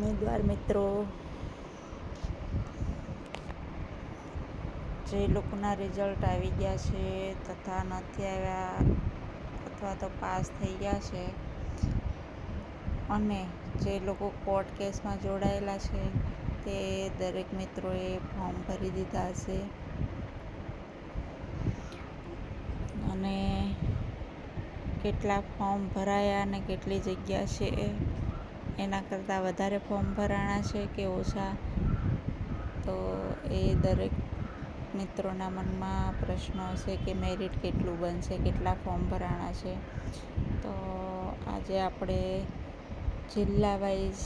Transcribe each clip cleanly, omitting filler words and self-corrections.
ઉમેદવાર મિત્રો જે લોકોના રિઝલ્ટ આવી ગયા છે તથા નથી આવ્યા અથવા તો પાસ થઈ ગયા છે અને જે લોકો કોર્ટ કેસમાં જોડાયેલા છે તે દરેક મિત્રોએ ફોર્મ ભરી દીધા હશે અને કેટલા ફોર્મ ભરાયા અને કેટલી જગ્યા છે એના કરતાં વધારે ફોર્મ ભરાણા છે કે ઓછા, તો એ દરેક મિત્રોના મનમાં પ્રશ્નો હશે કે મેરિટ કેટલું બનશે, કેટલા ફોર્મ ભરાણા છે. તો આજે આપણે જિલ્લા વાઇઝ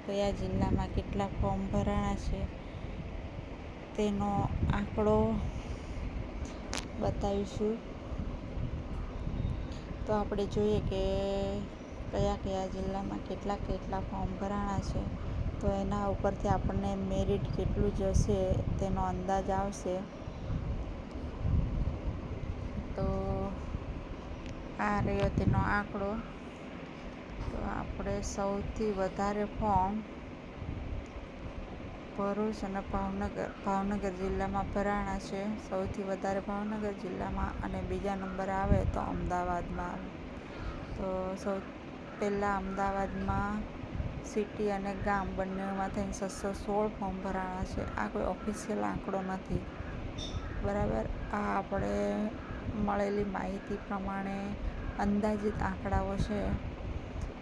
કયા જિલ્લામાં કેટલા ફોર્મ ભરાણા છે તેનો આંકડો બતાવીશું. તો આપણે જોઈએ કે કયા કયા જિલ્લામાં કેટલા ફોર્મ ભરાણા છે, તો એના ઉપરથી આપણને મેરિટ કેટલું જશે તેનો અંદાજ આવશે. તો આ રહ્યો તેનો આંકડો. તો આપણે સૌથી વધારે ફોર્મ ભરૂચ અને ભાવનગર જિલ્લામાં ભરાણા છે. સૌથી વધારે ભાવનગર જિલ્લામાં અને બીજા નંબર આવે તો અમદાવાદમાં આવે. તો પહેલાં અમદાવાદમાં સિટી અને ગામ બંનેમાં થઈને 616 ફોર્મ ભરાણા છે. આ કોઈ ઓફિશિયલ આંકડો નથી, બરાબર. આ આપણે મળેલી માહિતી પ્રમાણે અંદાજિત આંકડાઓ છે.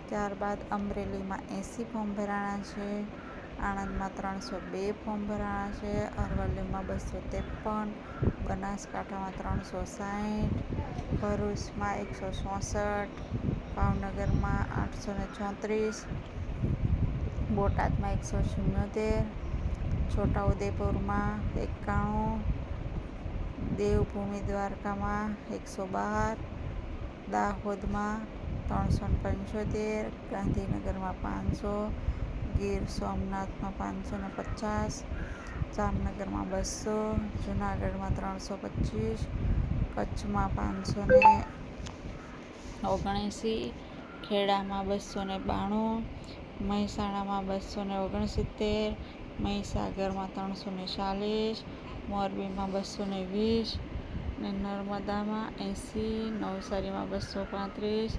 ત્યારબાદ અમરેલીમાં 80 ફોર્મ ભરાણા છે, આણંદમાં 302 ફોર્મ ભરાણા છે, અરવલ્લીમાં 253, બનાસકાંઠામાં 360, ભરૂચમાં 164, ભાવનગરમાં 834, બોટાદમાં 177, છોટાઉદેપુરમાં 91, દેવભૂમિ દ્વારકામાં 112, દાહોદમાં 375, ગાંધીનગરમાં 500, ગીર સોમનાથમાં 550, જામનગરમાં 200, જૂનાગઢમાં 325, કચ્છમાં 579, ખેડામાં 292, મહેસાણામાં 269, મહીસાગરમાં 340, મોરબીમાં 220, ને નર્મદામાં 80, નવસારીમાં 235,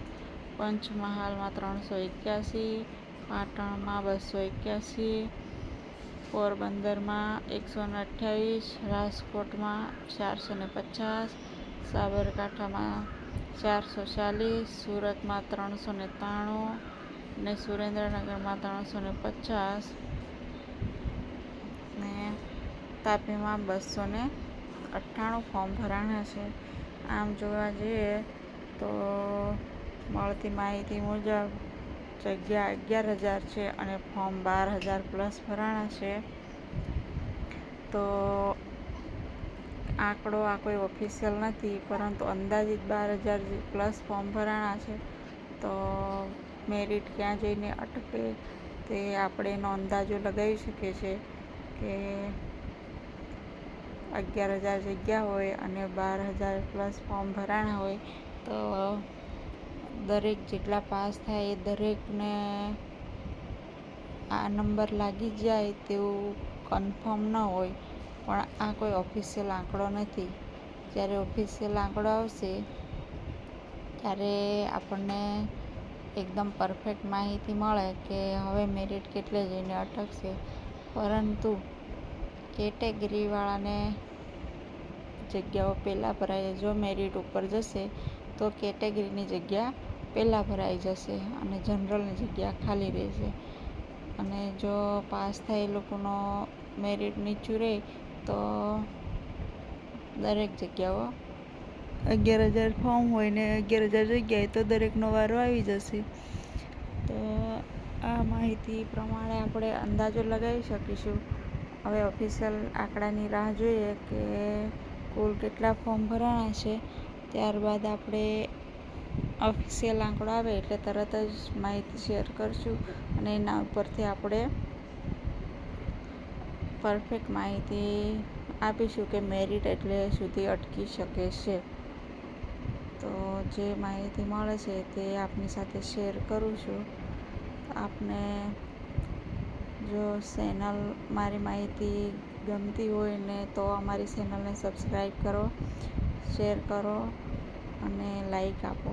પંચમહાલમાં 381, પાટણમાં 281, પોરબંદરમાં 128, રાજકોટમાં 450, સાબરકાંઠામાં 440, સુરતમાં 393 ને સુરેન્દ્રનગરમાં 350 ને તાપીમાં 298 ફોર્મ ભરાણા છે. આમ જોવા જઈએ તો મળતી માહિતી મુજબ જગ્યા 11,000 છે અને ફોર્મ 12,000 પ્લસ ભરાણા છે. તો આંકડો આ કોઈ ઓફિશિયલ નથી, પરંતુ અંદાજિત 12,000 પ્લસ ફોર્મ ભરાણા છે. તો મેરિટ ક્યાં જઈને અટકે તે આપણે એનો અંદાજો લગાવી શકીએ છીએ કે 11,000 જગ્યા હોય અને 12,000 પ્લસ ફોર્મ ભરાણા હોય તો દરેક જેટલા પાસ થાય એ દરેકને આ નંબર લાગી જાય તેવું કન્ફર્મ ન હોય. પણ આ કોઈ ઓફિશિયલ આંકડો નથી. જ્યારે ઓફિશિયલ આંકડો આવશે ત્યારે આપણને એકદમ પરફેક્ટ માહિતી મળે કે હવે મેરિટ કેટલે જઈને અટકશે. પરંતુ કેટેગરીવાળાને જગ્યાઓ પહેલાં ભરાય. જો મેરિટ ઉપર જશે તો કેટેગરીની જગ્યા પહેલાં ભરાઈ જશે અને જનરલની જગ્યા ખાલી રહેશે. અને જો પાસ થાય એ લોકોનો મેરિટ નીચું રહે તો દરેક જગ્યાઓ 11,000 ફોર્મ હોય ને 11,000 જગ્યાએ તો દરેકનો વારો આવી જશે. તો આ માહિતી પ્રમાણે આપણે અંદાજો લગાવી શકીશું. હવે ઓફિશિયલ આંકડાની રાહ જોઈએ કે કુલ કેટલા ફોર્મ ભરાણા છે. ત્યારબાદ આપણે ઓફિશિયલ આંકડો આવે એટલે તરત જ માહિતી શેર કરશું અને એના ઉપરથી આપણે પરફેક્ટ માહિતી આપીશું કે મેરિટ એટલે સુધી અટકી શકે છે. તો જે માહિતી મળે છે તે આપની સાથે શેર કરું છું. આપને જો ચેનલ મારી માહિતી ગમતી હોય ને તો અમારી ચેનલને સબસ્ક્રાઈબ કરો, શેર કરો અને લાઈક આપો.